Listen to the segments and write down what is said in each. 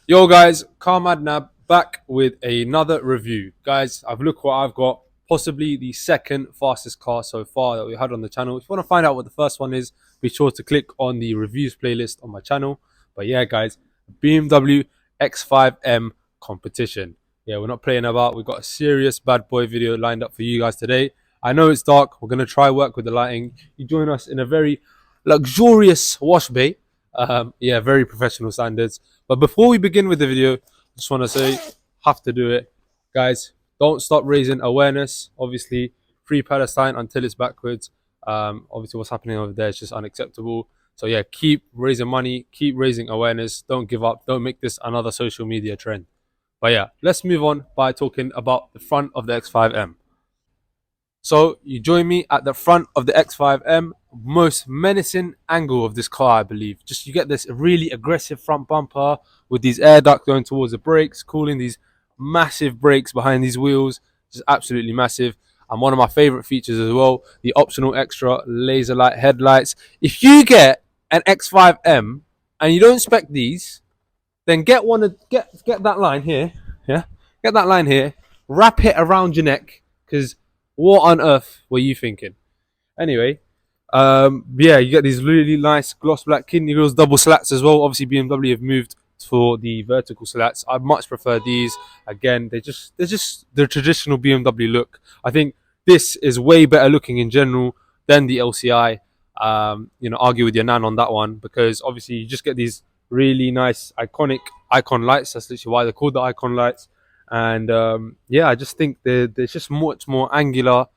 Yo guys, Carmadnab back with another review. Guys, I've looked what I've got. Possibly the second fastest car so far that we had on the channel. If you want to find out what the first one is, be sure to click on the reviews playlist on my channel. But yeah, guys, BMW X5M competition. Yeah, we're not playing about. We've got a serious bad boy video lined up for you guys today. I know it's dark. We're going to try work with the lighting. You join us in a very luxurious wash bay. Yeah, very professional standards. But before we begin with the video, I just want to say, have to do it. Guys, don't stop raising awareness. Obviously, free Palestine until it's backwards. Obviously, what's happening over there is just unacceptable. So yeah, keep raising money, keep raising awareness. Don't give up. Don't make this another social media trend. But yeah, let's move on by talking about the front of the X5M. So you join me at the front of the X5M, most menacing angle of this car, I believe. Just you get this really aggressive front bumper with these air ducts going towards the brakes, cooling these massive brakes behind these wheels, just absolutely massive. And one of my favorite features as well, the optional extra laser light headlights. If you get an X5M and you don't spec these, then get that line here, yeah, get that line here, wrap it around your neck, because what on earth were you thinking? Anyway, yeah, you get these really nice gloss black kidney grills, double slats as well. Obviously, BMW have moved for the vertical slats. I much prefer these. Again, they're just the traditional BMW look. I think this is way better looking in general than the LCI. Argue with your nan on that one, because obviously you just get these really nice iconic icon lights. That's literally why they're called the icon lights. And yeah, I just think they're just much more angular.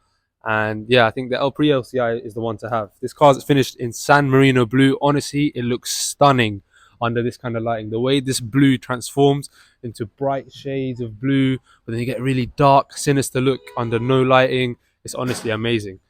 And yeah, I think the pre-LCI is the one to have. This car's finished in San Marino blue. Honestly, it looks stunning under this kind of lighting. The way this blue transforms into bright shades of blue, but then you get really dark, sinister look under no lighting. It's honestly amazing.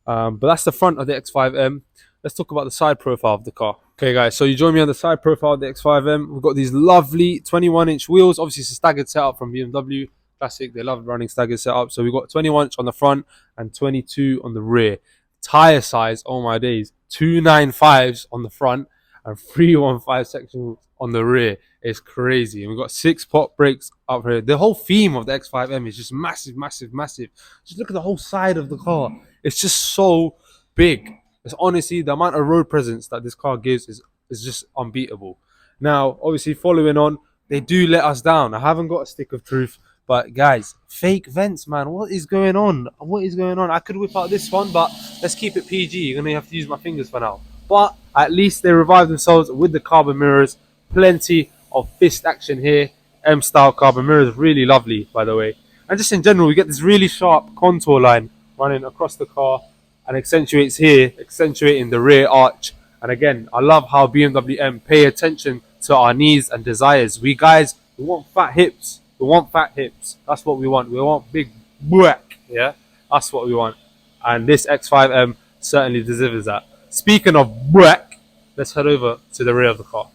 But that's the front of the X5M. Let's talk about the side profile of the car. Okay, guys, so you join me on the side profile of the X5M. We've got these lovely 21-inch wheels. Obviously, it's a staggered setup from BMW. Classic, they love running staggered setup. So we've got 21-inch on the front and 22 on the rear. Tire size, oh my days, 295s on the front and 315 sections on the rear. It's crazy. And we've got 6-pot brakes up here. The whole theme of the X5M is just massive, massive, massive. Just look at the whole side of the car. It's just so big. It's honestly, the amount of road presence that this car gives is just unbeatable. Now, obviously, following on, they do let us down. I haven't got a stick of truth, but guys, fake vents, man. What is going on? What is going on? I could whip out this one, but let's keep it PG. You're going to have to use my fingers for now. But at least they revived themselves with the carbon mirrors. Plenty of fist action here. M-style carbon mirrors, really lovely, by the way. And just in general, we get this really sharp contour line running across the car and accentuates here, accentuating the rear arch. And again, I love how BMW M pay attention to our needs and desires. We guys, we want fat hips. We want fat hips. That's what we want. We want big whack. Yeah, that's what we want. And this X5M certainly delivers that. Speaking of whack, let's head over to the rear of the car.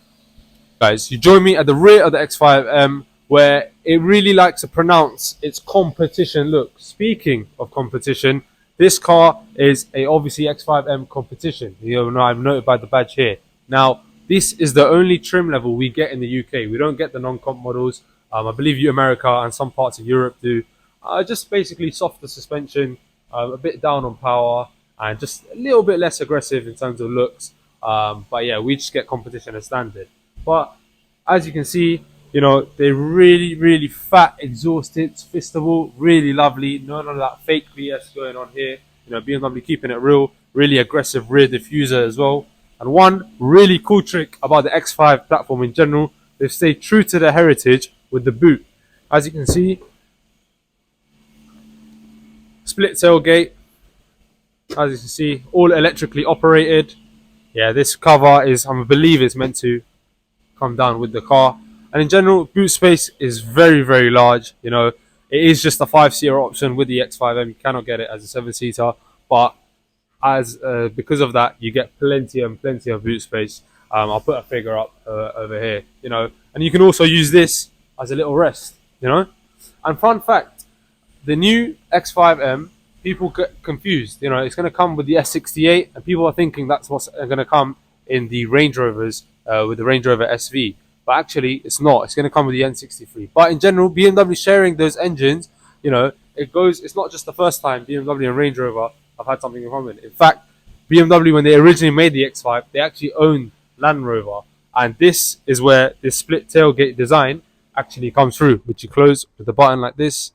Guys, you join me at the rear of the X5M, where it really likes to pronounce its competition look. Speaking of competition, this car is a obviously X5M competition. You know, I've noted by the badge here. Now, this is the only trim level we get in the UK. We don't get the non-comp models. I believe America and some parts of Europe do. Just basically softer suspension, a bit down on power, and just a little bit less aggressive in terms of looks. But yeah, we just get competition as standard. But as you can see, you know, they're really, really fat exhaust hits, fistable, really lovely. None of that fake VS going on here. You know, BMW keeping it real, really aggressive rear diffuser as well. And one really cool trick about the X5 platform in general, they've stayed true to their heritage with the boot. As you can see, split tailgate. As you can see, all electrically operated. Yeah, this cover is, I believe it's meant to come down with the car. And in general, boot space is very, very large. You know, it is just a 5-seater option with the X5M. You cannot get it as a 7-seater. But as because of that, you get plenty and plenty of boot space. I'll put a figure up over here, you know. And you can also use this as a little rest, you know. And fun fact, the new X5M, people get confused. You know, it's going to come with the S68, and people are thinking that's what's going to come in the Range Rovers with the Range Rover SV. but actually it's not. It's going to come with the N63. But in general, BMW sharing those engines, you know, it's not just the first time BMW and Range Rover have had something in common. In fact, BMW, when they originally made the X5, they actually owned Land Rover. And this is where this split tailgate design actually comes through, which you close with the button like this,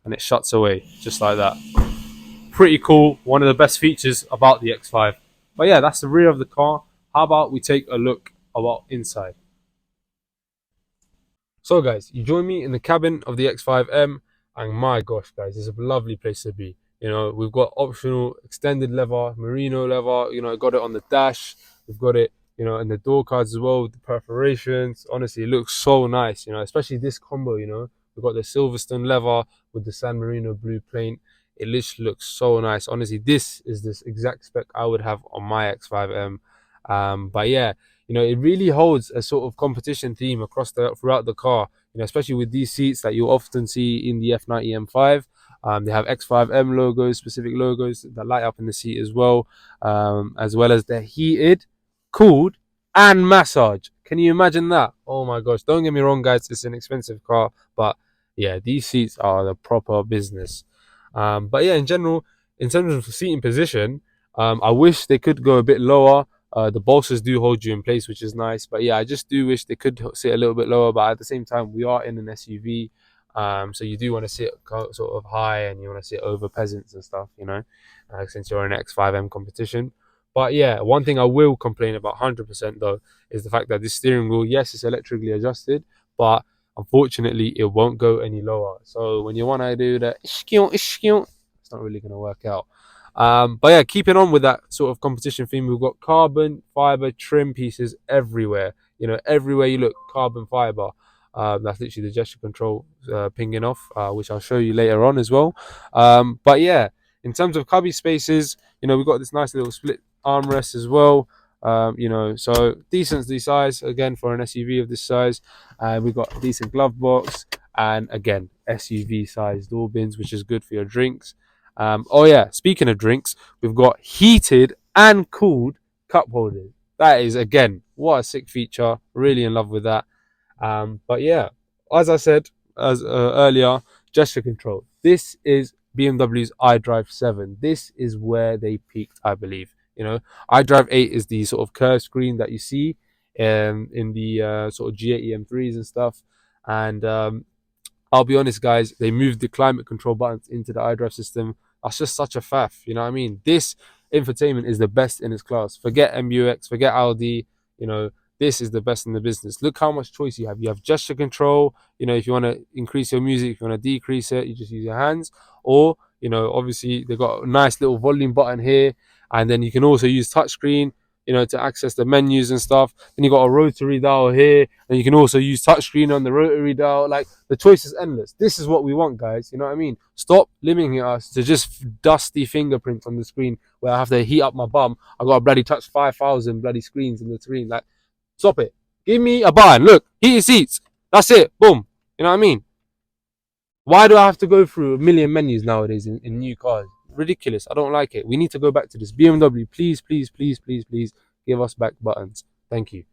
and it shuts away, just like that. Pretty cool, one of the best features about the X5. But yeah, that's the rear of the car. How about we take a look about inside? So guys, you join me in the cabin of the X5M, and my gosh guys, it's a lovely place to be. You know, we've got optional extended leather, merino leather, you know, got it on the dash, we've got it, you know, in the door cards as well with the perforations. Honestly, it looks so nice, you know, especially this combo, you know. We've got the Silverstone leather with the San Marino blue paint. It literally looks so nice. Honestly, this is this exact spec I would have on my X5M. But yeah, you know, it really holds a sort of competition theme across throughout the car, you know, especially with these seats that you often see in the F90 M5. They have X5M logos, specific logos that light up in the seat as well as they're heated, cooled, and massage. Can you imagine that? Oh my gosh, don't get me wrong guys, it's an expensive car, but yeah, these seats are the proper business. But yeah, in general, in terms of seating position, I wish they could go a bit lower. The bolsters do hold you in place, which is nice. But yeah, I just do wish they could sit a little bit lower. But at the same time, we are in an SUV. So you do want to sit sort of high and you want to sit over peasants and stuff, you know, since you're in an X5M competition. But yeah, one thing I will complain about 100% though is the fact that this steering wheel, yes, it's electrically adjusted, but unfortunately it won't go any lower. So when you want to do the it's not really going to work out. But yeah, keeping on with that sort of competition theme, we've got carbon fiber trim pieces everywhere. You know, everywhere you look, carbon fiber. That's literally the gesture control pinging off, which I'll show you later on as well. But yeah, in terms of cubby spaces, you know, we've got this nice little split armrest as well. You know, so decently size again for an SUV of this size. We've got a decent glove box, and again, SUV size door bins, which is good for your drinks. Oh yeah, speaking of drinks, we've got heated and cooled cup holders. That is, again, what a sick feature. Really in love with that. But yeah, as I said earlier, gesture control. This is BMW's iDrive 7. This is where they peaked, I believe. You know, iDrive 8 is the sort of curved screen that you see in the sort of G80 M3s and stuff. And I'll be honest, guys, they moved the climate control buttons into the iDrive system. That's just such a faff, you know what I mean? This infotainment is the best in its class. Forget MBUX, forget Audi, you know, this is the best in the business. Look how much choice you have. You have gesture control, you know, if you want to increase your music, if you want to decrease it, you just use your hands. Or, you know, obviously they've got a nice little volume button here, and then you can also use touchscreen, you know, to access the menus and stuff. Then you got a rotary dial here, and you can also use touchscreen on the rotary dial. Like, the choice is endless. This is what we want, guys. You know what I mean? Stop limiting us to just dusty fingerprints on the screen where I have to heat up my bum. I got to bloody touch 5,000 bloody screens in the screen. Like, stop it. Give me a button. Look, heated seats. That's it. Boom. You know what I mean? Why do I have to go through a million menus nowadays in new cars? Ridiculous. I don't like it. We need to go back to this. BMW, please, please, please, please, please give us back buttons. Thank you.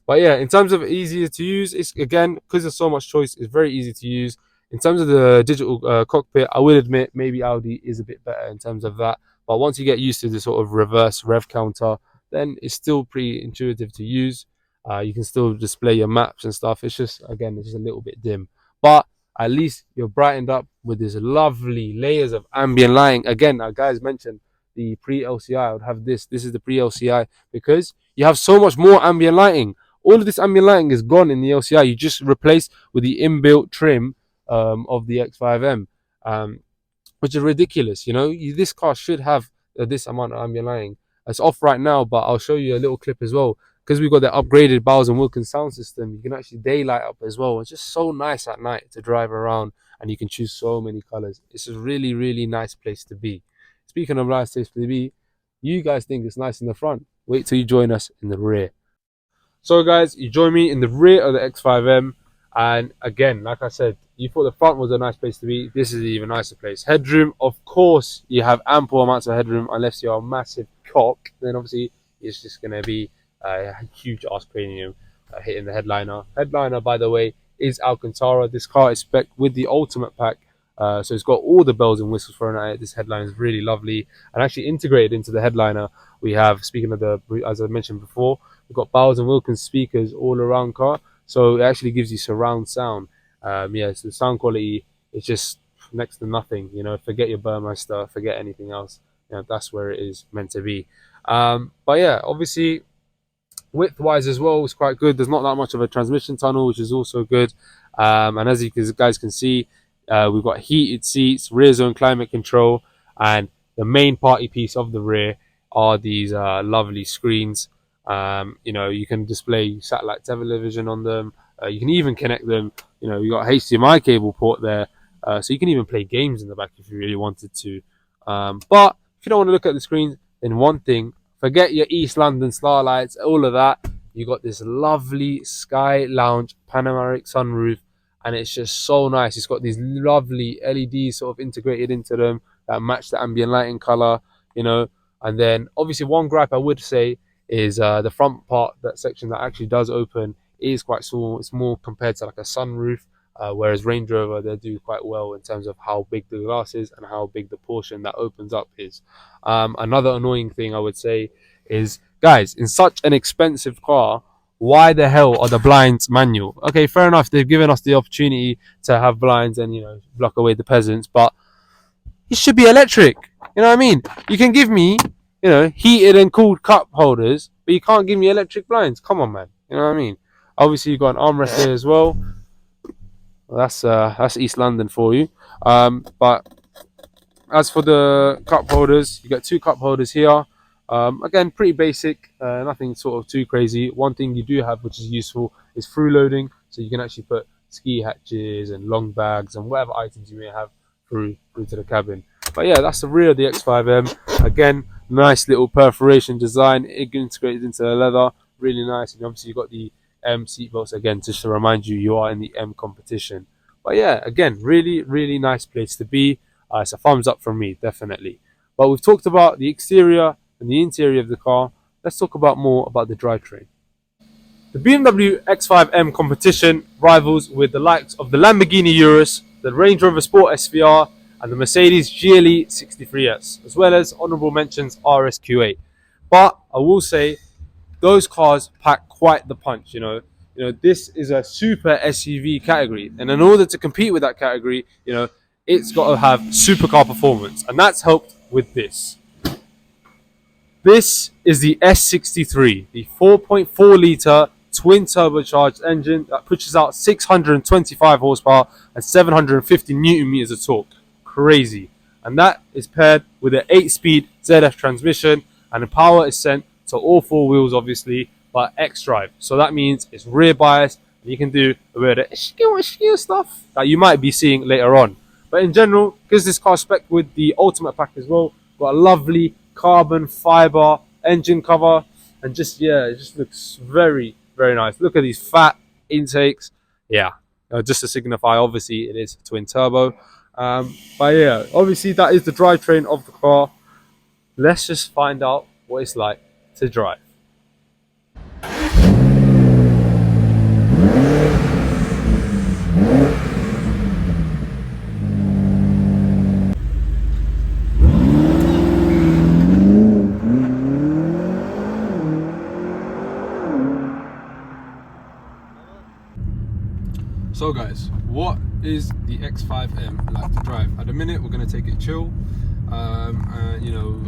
But yeah, in terms of easier to use, it's again, because there's so much choice, it's very easy to use. In terms of the digital cockpit, I will admit maybe Audi is a bit better in terms of that. But once you get used to the sort of reverse rev counter, then it's still pretty intuitive to use. You can still display your maps and stuff. It's just, again, it's just a little bit dim. But at least you're brightened up with this lovely layers of ambient lighting. Again, our guys mentioned the pre-LCI. I would have this. This is the pre-LCI because you have so much more ambient lighting. All of this ambient lighting is gone in the LCI. You just replace with the inbuilt trim of the X5M, which is ridiculous. You know, this car should have this amount of ambient lighting. It's off right now, but I'll show you a little clip as well. Because we've got the upgraded Bowers and Wilkins sound system, you can actually daylight up as well. It's just so nice at night to drive around, and you can choose so many colors. It's a really, really nice place to be. Speaking of nice place to be, you guys think it's nice in the front. Wait till you join us in the rear. So guys, you join me in the rear of the X5M, and again, like I said, you thought the front was a nice place to be. This is an even nicer place. Headroom, of course, you have ample amounts of headroom unless you're a massive cock. Then obviously it's just going to be a huge ass cranium. hitting the headliner. Headliner, by the way, is Alcantara. This car is spec with the Ultimate Pack, so it's got all the bells and whistles thrown at it. This headliner is really lovely, and actually integrated into the headliner we have, speaking of the, as I mentioned before, we've got Bowers and Wilkins speakers all around car, so it actually gives you surround sound. Yeah, so the sound quality is just next to nothing. You know, forget your Burmeister, forget anything else. You know, that's where it is meant to be. But yeah, obviously width wise as well, it's quite good. There's not that much of a transmission tunnel, which is also good. And as you guys can see, we've got heated seats, rear zone climate control, and the main party piece of the rear are these lovely screens. You know, you can display satellite television on them. You can even connect them. You know, you got HDMI cable port there, so you can even play games in the back if you really wanted to. But if you don't want to look at the screens, then one thing, forget your East London starlights, all of that. You got this lovely Sky Lounge panoramic sunroof, and it's just so nice. It's got these lovely LEDs sort of integrated into them that match the ambient lighting color, you know. And then obviously one gripe I would say is the front part, that section that actually does open, is quite small. It's more compared to like a sunroof, whereas Range Rover, they do quite well in terms of how big the glass is and how big the portion that opens up is. Another annoying thing I would say is, guys, in such an expensive car, why the hell are the blinds manual? Okay, fair enough, they've given us the opportunity to have blinds and, you know, block away the peasants, but it should be electric. You know what I mean? You can give me, you know, heated and cooled cup holders, but you can't give me electric blinds. Come on, man. You know what I mean? Obviously, you've got an armrest here as well. That's East London for you. But as for the cup holders, you got 2 cup holders here. Again, pretty basic, nothing sort of too crazy. One thing you do have, which is useful, is through loading, so you can actually put ski hatches and long bags and whatever items you may have through to the cabin. But yeah, that's the rear of the X5M. Again, nice little perforation design, it integrated into the leather, really nice. And obviously you've got the M seatbelts, again, just to remind you, you are in the M competition. But yeah, again, really nice place to be. It's a thumbs up from me, definitely. But we've talked about the exterior and the interior of the car. Let's talk more about the drivetrain. The BMW X5M competition rivals with the likes of the Lamborghini Urus, the Range Rover Sport SVR, and the Mercedes GLE 63S, as well as honourable mentions RSQ8. But I will say, those cars pack quite the punch. You know, this is a super SUV category, and in order to compete with that category, you know, it's got to have supercar performance, and that's helped with this. This is the S63, the 4.4 litre twin turbocharged engine that pushes out 625 horsepower and 750 newton meters of torque. Crazy. And that is paired with an 8-speed ZF transmission, and the power is sent to all 4 wheels, obviously, by X-Drive. So that means it's rear biased, and you can do a bit of the stuff that you might be seeing later on. But in general, because this car is spec with the Ultimate Pack as well, got a lovely carbon fiber engine cover, and just, yeah, it just looks very nice. Look at these fat intakes. Yeah, just to signify, obviously, it is twin turbo. But yeah, obviously that is the drivetrain of the car. Let's just find out what it's like to drive. So guys, what is the X5M like to drive? At the minute, we're going to take it chill. You know,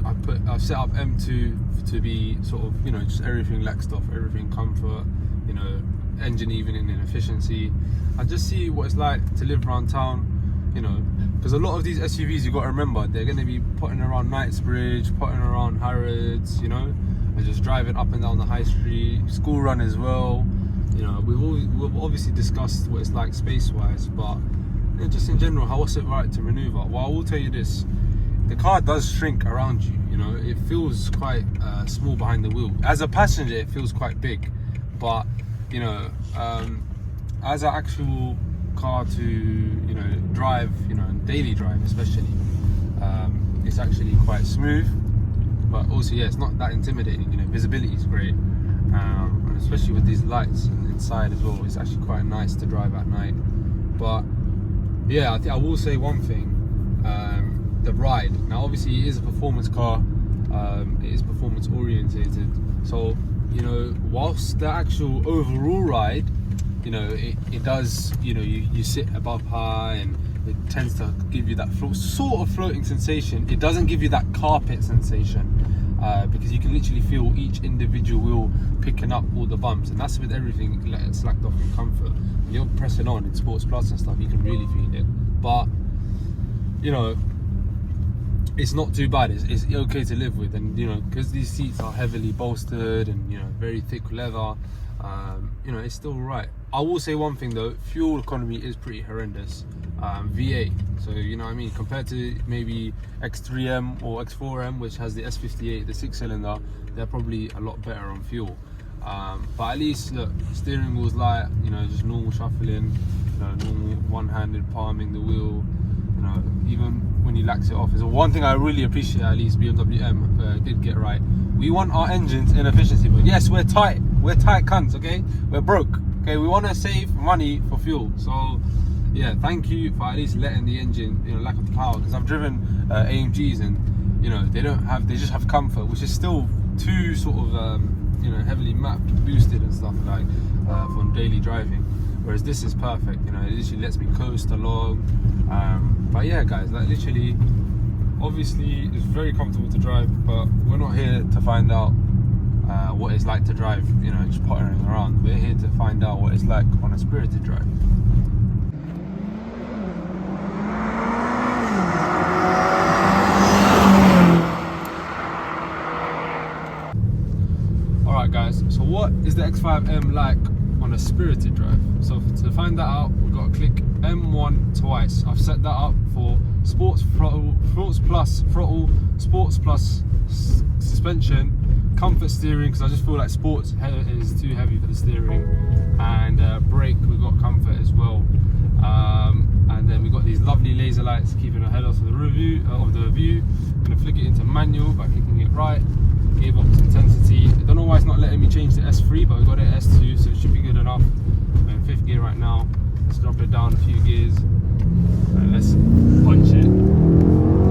I've set up M2 to be sort of, you know, just everything laxed off, everything comfort, you know, engine evening and efficiency, and just see what it's like to live around town, you know, because a lot of these SUVs, you got to remember, they're going to be putting around Knightsbridge, putting around Harrods, you know, and just driving up and down the high street, school run as well. You know, we've obviously discussed what it's like space-wise, but you know, just in general, what's it like to maneuver? Well, I will tell you this: the car does shrink around you. You know, it feels quite small behind the wheel. As a passenger, it feels quite big, but you know, as an actual car to, you know, drive, you know, daily drive especially, it's actually quite smooth. But also, yeah, it's not that intimidating. You know, visibility is great. especially with these lights inside as well. It's actually quite nice to drive at night. But yeah, I think I will say one thing: the ride. Now, obviously, it is a performance car. It is performance orientated. So, you know, whilst the actual overall ride, you know, it does, you know, you sit above high and it tends to give you that sort of floating sensation. It doesn't give you that carpet sensation because you can literally feel each individual wheel picking up all the bumps, and that's with everything slacked off in comfort. When you're pressing on in Sports Plus and stuff, you can really feel it. But, you know, it's not too bad. It's okay to live with, and you know, because these seats are heavily bolstered and, you know, very thick leather, you know, it's still right. I will say one thing though: fuel economy is pretty horrendous. V8, so you know what I mean, compared to maybe X3M or X4M, which has the S58, the 6-cylinder, they're probably a lot better on fuel. But at least, look, steering wheel's light, you know, just normal shuffling, you know, normal one-handed palming the wheel. You know, even when you lax it off, is one thing I really appreciate. At least BMW M did get right. We want our engines in efficiency, but yes, we're tight cunts, okay? We're broke, okay? We want to save money for fuel. So yeah, thank you for at least letting the engine, you know, lack of power, because I've driven AMGs and, you know, they just have comfort, which is still too sort of you know, heavily mapped, boosted and stuff like from daily driving. Whereas this is perfect, you know, it literally lets me coast along. But yeah, guys, like literally, obviously it's very comfortable to drive, but we're not here to find out what it's like to drive, you know, just pottering around. We're here to find out what it's like on a spirited drive. Alright guys, so what is the X5M like on a spirited drive? So to find that out, we've got to click M1 twice. I've set that up for Sports Plus throttle, Sports Plus suspension, comfort steering, because I just feel like Sports is too heavy for the steering, and brake, we've got comfort as well. And then we've got these lovely laser lights keeping ahead of the view. I'm going to flick it into manual by clicking it right. Gearbox intensity, I don't know why it's not letting me change to S3, but I got it S2, so it should be good enough. I'm in 5th gear right now. Let's drop it down a few gears and let's punch it.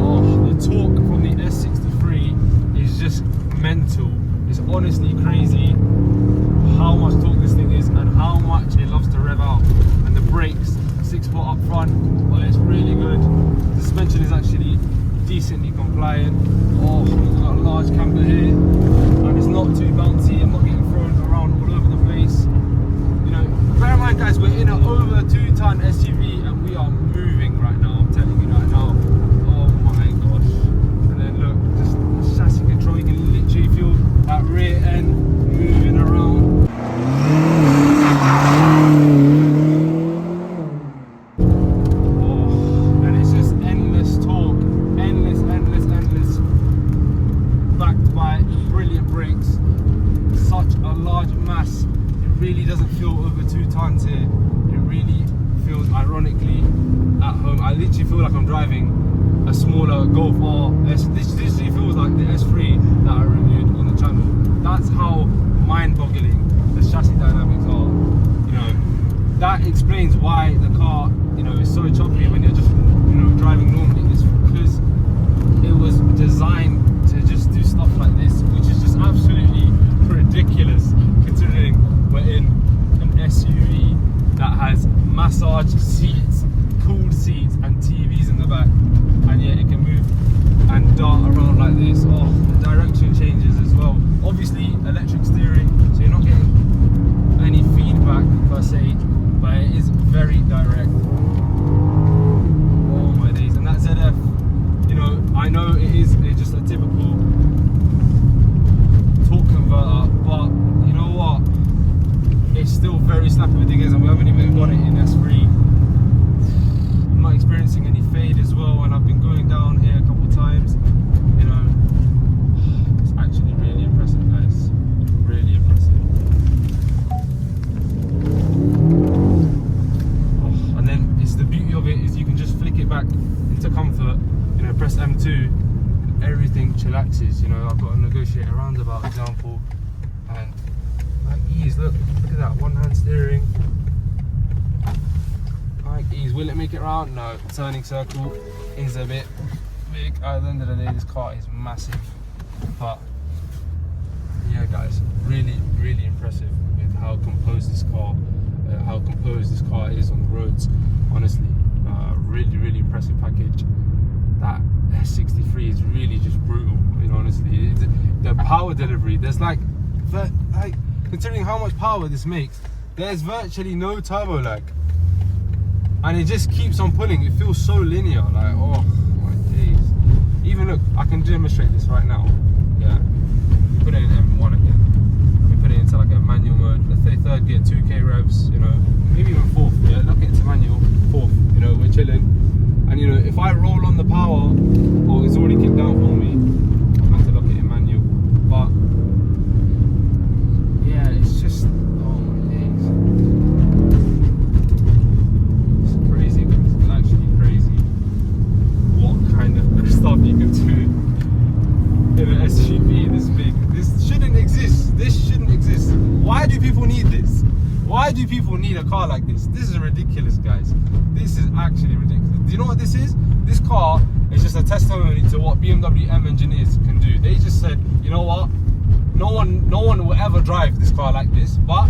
Oh, the torque from the S63 is just mental. It's honestly crazy how much torque this thing is and how much it loves to rev out. And the brakes, 6-foot up front, well, it's really good. The suspension is actually decently compliant. Oh, we've got a large camber here, and it's not too bouncy. I'm not getting thrown around all over the place. You know, bear in mind, guys, we're in an over 2-ton SUV, and we are moving right now. I'm telling you right now. Oh my gosh! And then look, just chassis control. You can literally feel that rear end moving around. Doesn't feel over 2 tons here. It really feels ironically at home. I literally feel like I'm driving a smaller Golf R. This literally feels like the S3 that I reviewed on the channel. That's how mind-boggling the chassis dynamics are. You know, that explains why the car, you know, is so choppy when you're just, you know, driving normally. It's because it was designed to just do stuff like this, which is just absolutely ridiculous considering we're in an SUV that has massage seats, cooled seats and TVs in the back, and yet it can move and dart around like this. Oh, the direction changes as well. Obviously electric steering, so you're not getting any feedback per se, but it is very direct. Oh my days. And that ZF, you know, I know it's just a typical torque converter, but you know what? It's still very snappy with the gears, and we haven't even got it in S3. I'm not experiencing any fade as well, and I've been going down here a couple of times. You know, it's actually really impressive, guys. Really impressive. Oh, and then it's the beauty of it is you can just flick it back into comfort. You know, press M2, and everything chillaxes. You know, I've got a negotiator roundabout example, and At ease, look at that, one hand steering. At ease. Will it make it round? No. Turning circle is a bit big. At the end of the day, this car is massive. But yeah, guys, really impressive with how composed this car is on the roads. Honestly, really impressive package. That S63 is really just brutal. You know, honestly, the power delivery. There's considering how much power this makes, there's virtually no turbo lag, and it just keeps on pulling. It feels so linear. Like, oh my days. Even look, I can demonstrate this right now. Yeah, put it in M1 again. We put it into like a manual mode. Let's say third gear, 2k revs. You know, maybe even fourth. Yeah, lock it into manual, fourth. You know, we're chilling. And you know, if I roll on the power, or it's already kicked down for me, I have to lock it in manual. But yeah, it's just, oh my days. It's crazy. It's actually crazy what kind of stuff you can do in an SUV this big. This shouldn't exist. This shouldn't exist. Why do people need this? Why do people need a car like this? This is ridiculous, guys. This is actually ridiculous. Do you know what this is? This car is just a testimony to what BMW M engineers can do. They just said, you know what? No one will ever drive this car like this, but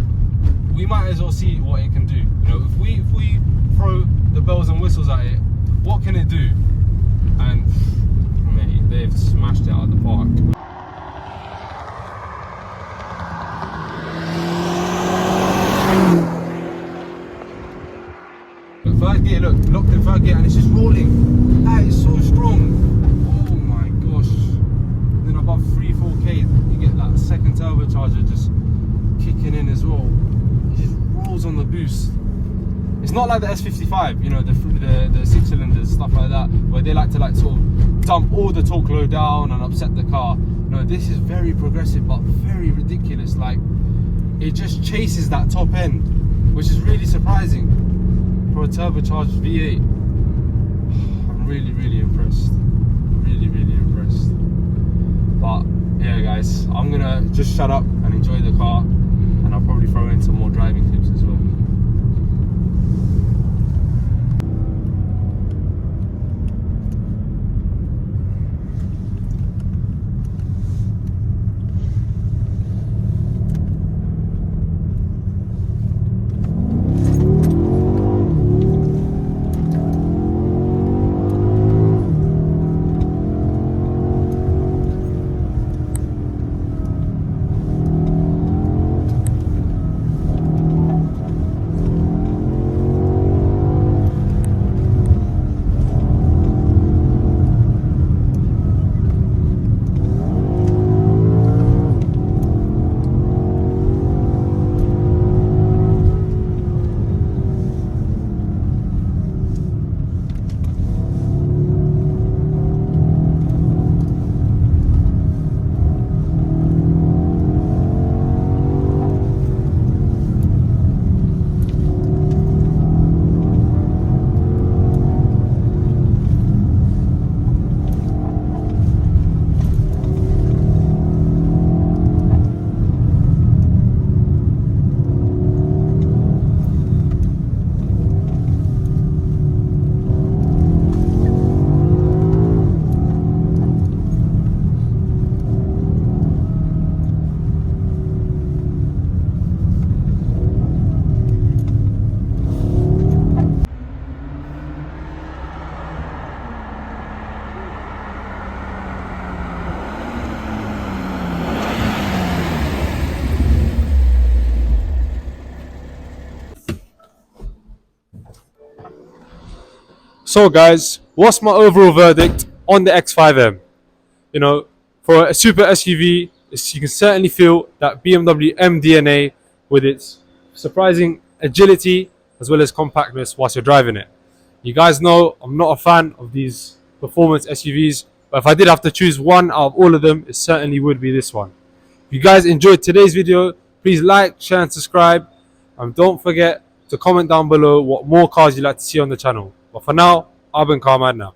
we might as well see what it can do. You know, if we throw the bells and whistles at it, what can it do? And mate, they've smashed it out of the park. Third gear, look, locked in third gear, and it's just rolling. That is so strong. Oh my gosh. Then above 3-4k, you get that second turbocharger just kicking in as well. It just rolls on the boost. It's not like the S55, you know, the 6 cylinders, stuff like that, where they like to sort of dump all the torque load down and upset the car. No, this is very progressive, but very ridiculous. Like, it just chases that top end, which is really surprising for a turbocharged V8. I'm really impressed. Really impressed. But yeah, guys, I'm gonna just shut up and enjoy the car, and I'll probably throw in some more driving tips as well. So guys, what's my overall verdict on the X5M? You know, for a super SUV, you can certainly feel that BMW M DNA with its surprising agility as well as compactness whilst you're driving it. You guys know I'm not a fan of these performance SUVs, but if I did have to choose one out of all of them, it certainly would be this one. If you guys enjoyed today's video, please like, share and subscribe, and don't forget to comment down below what more cars you'd like to see on the channel. But for now, I've been Carmadnab.